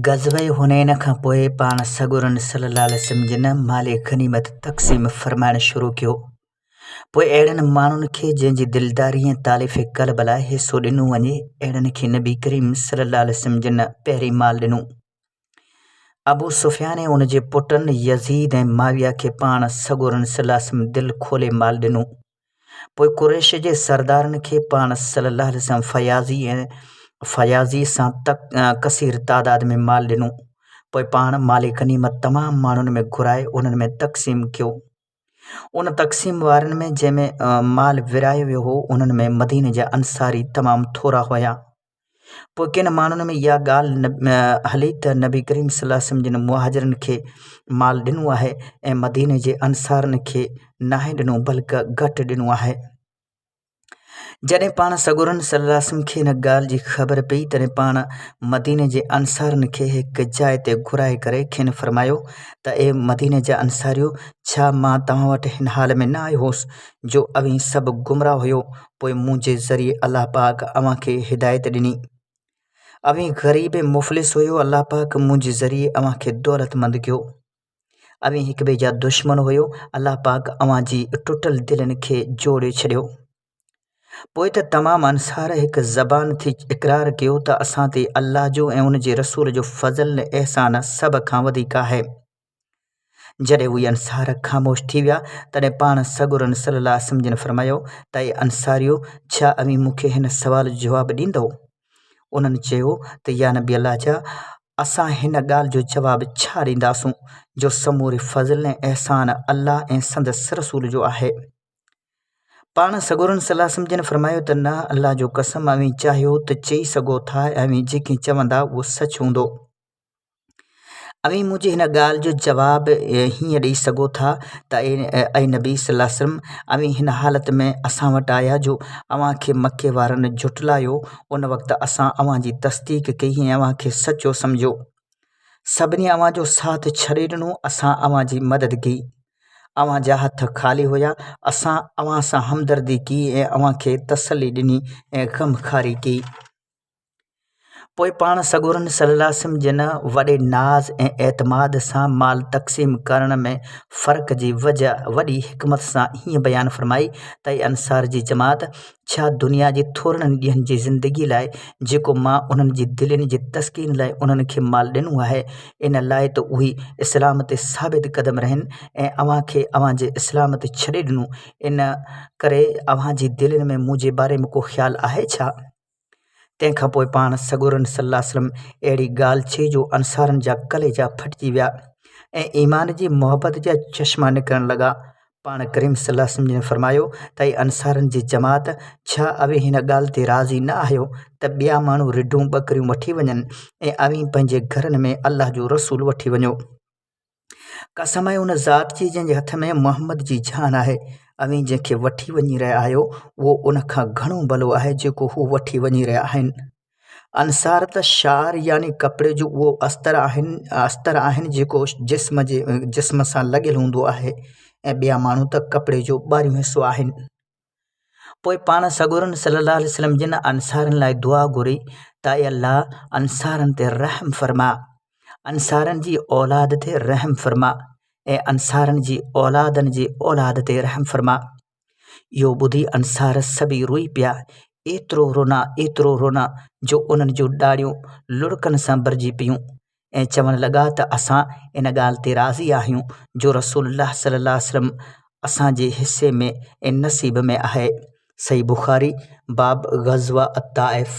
ग़ज़वे हुनैन खां पोइ पाण सॻुरन सल्लल्लाहु अलैहि वसल्लम जिन माले ग़नीमत तक़सीम फ़रमाइणु शुरू कयो। पोइ अहिड़नि माण्हुनि खे जंहिंजी दिलदारी ऐं तारीफ़ क़ल्ब लाइ हिसो ॾिनो वञे, अहिड़नि खे नबी करीम सल्लल्लाहु अलैहि वसल्लम जिन पहिरीं माल ॾिनो। अबू सुफ़ियान ऐं उन जे पुटनि यज़ीद ऐं माविया खे पाण सॻुरन सल्लल्लाहु अलैहि वसल्लम दिलि खोले माल ॾिनो। पोइ कुरैश जे सरदारनि खे पाण सल्लल्लाहु अलैहि वसल्लम फ़याज़ी सां कसीर तादाद में माल ॾिनो। पोइ पाण माले ग़नीमत तमामु माण्हुनि में घुराए उन्हनि में तक़सीम कयो। उन तक़सीम वारनि में जंहिंमें माल विरायो वियो हो, उन्हनि में मदीने जा अंसारी तमामु थोरा हुया। पोइ किन माण्हुनि में इहा ॻाल्हि हली त नबी करीम सल्लल्लाहु अलैहि वसल्लम जिन मुहाजिरनि खे माल ॾिनो आहे ऐं मदीने जे अंसारनि खे नाहे ॾिनो बल्कि घटि ॾिनो आहे। जॾहिं पाण सॻुरन सल्लल्लाहु अलैहि वसल्लम खे इन ॻाल्हि जी ख़बर पई, तॾहिं पाण मदीने जे अंसारनि खे हिकु जाइ ते घुराए करे खेनि फ़रमायो त ए मदीने जा अंसारियो, छा मां तव्हां वटि हिन हाल में न आयो हुउसि जो अवीं सभु गुमराह हुयो, पोइ मुंहिंजे ज़रिए अलाह पाक अव्हां खे हिदायत ॾिनी। अवीं ग़रीब ऐं मुफ़लिस हुयो, अलाह पाक मुंहिंजे ज़रिए अव्हां खे दौलतमंद कयो। अवीं हिक ॿिए जा दुश्मन हुयो, अलाह पाक अव्हां जी टुटल दिलनि खे जोड़े छॾियो। पोइ त तमामु अंसार हिकु ज़बान थी इक़रार कयो त असां ते अल्लाह जो ऐं उन जे रसूल जो फ़ज़ल ऐं अहसान सभ खां वधीक आहे। जॾहिं उहे अंसार ख़ामोश थी विया, तॾहिं पाण सॻुरन सल्लल्लाहु अलैहि वसल्लम जिन फ़रमायो त ए अंसारियो, छा अवीं मूंखे हिन सुवाल जो जवाबु ॾींदो? उन्हनि चयो त या नबी अल्लाह जा, असां हिन ॻाल्हि जो जवाबु छा ॾींदासूं जो समूरे फ़ज़ल ऐं अहसान अल्लाह ऐं संदसि रसूल जो आहे। पाण सॻुरन सल्लल्लाहु अलैहि वसल्लम जिन फ़रमायो त न, अल्लाह जो कसम, अवीं चाहियो त चई सघो था, अवीं जेके चवंदा उहो सच हूंदो। अवीं मुंहिंजी हिन ॻाल्हि जो जवाबु हीअं ॾेई सघो था त ऐं नबी सल्लल्लाहु अलैहि वसल्लम, अवीं हिन हालत में असां वटि आया जो अव्हां खे मके वारनि झुटलायो। उन वक़्तु असां अव्हां जी तस्दीक़ कई ऐं अव्हां खे सचो सम्झो। सभिनी अव्हां जो साथ छॾे ॾिनो, असां अव्हां जी मदद कई। अव्हां जा हथ ख़ाली हुया, असां अव्हां सां हमदर्दी की ऐं अव्हां खे तसली ॾिनी ऐं ग़मख़ारी कई। पोइ पाण सॻुरन सल्लल्लाहु अलैहि वसल्लम जिन वॾे नाज़ ऐं एतमाद सां माल तक़सीम करण में फ़र्क़ जी वजह वॾी हिकमत सां हीअं बयानु फ़रमाई त ए अंसार जी जमात, छा दुनिया जी थोरनि ॾींहंनि जी ज़िंदगी लाइ जेको मां उन्हनि जी दिलनि जी तस्कीन लाइ उन्हनि खे माल ॾिनो आहे, इन लाइ त उहे इस्लाम ते साबित क़दम रहनि ऐं अव्हां खे अव्हां जे इस्लाम ते छॾे ॾिनो, इन करे अव्हां जी दिलनि में मुंहिंजे बारे में को ख़्यालु आहे छा? तंहिंखां पोइ पाण सॻुरन सल्लल्लाहु अलैहि वसल्लम अहिड़ी ॻाल्हि चई जो अंसारनि जा कलेजा फटिजी विया ऐं ईमान जी मोहबत जा चश्मा निकिरण लॻा। पाण करीम सल्लल्लाहु अलैहि वसल्लम जिन फ़रमायो त ए अंसारनि जी जमात, छा अवीं हिन ॻाल्हि ते राज़ी न आहियो त ॿिया माण्हू रिढूं ॿकरियूं वठी वञनि ऐं अवीं पंहिंजे घरनि में अल्लाह जो रसूल वठी वञो? कसम आहे उन ज़ात जी जंहिंजे हथ में मुहम्मद जी जान आहे, अवीं जंहिंखे वठी वञी रहिया आहियो उहो उन खां घणो भलो आहे जेको हू वठी वञी रहिया आहिनि। अंसार त शार यानी कपिड़े जो उहो अस्तर आहिनि जेको जिस्म सां लॻियलु हूंदो आहे ऐं ॿिया माण्हू त कपिड़े जो ॿाहिरियों हिसो आहिनि। पोइ पाण सॻुरन सल्लल्लाहु अलैहि वसल्लम जिन अंसारनि लाइ दुआ घुरी त ए अल्लाह, अंसारनि ते रहम फ़रमा, अंसारनि जी औलाद ते रहम फ़रमा ऐं अंसारनि जी औलादनि जी औलाद ते रहम फ़रमा। इहो ॿुधी अंसार सभई रोई पिया, एतिरो रोना जो उन्हनि जूं ॾाढ़ियूं लुड़कनि सां भरिजी पियूं ऐं चवणु लॻा त असां इन ॻाल्हि ते राज़ी आहियूं जो रसूलुल्लाह सल्लल्लाहु अलैहि वसल्लम असां जे हिसे में ऐं नसीब में आहे। सही बुख़ारी बाब ग़ज़वा अत-ताइफ़।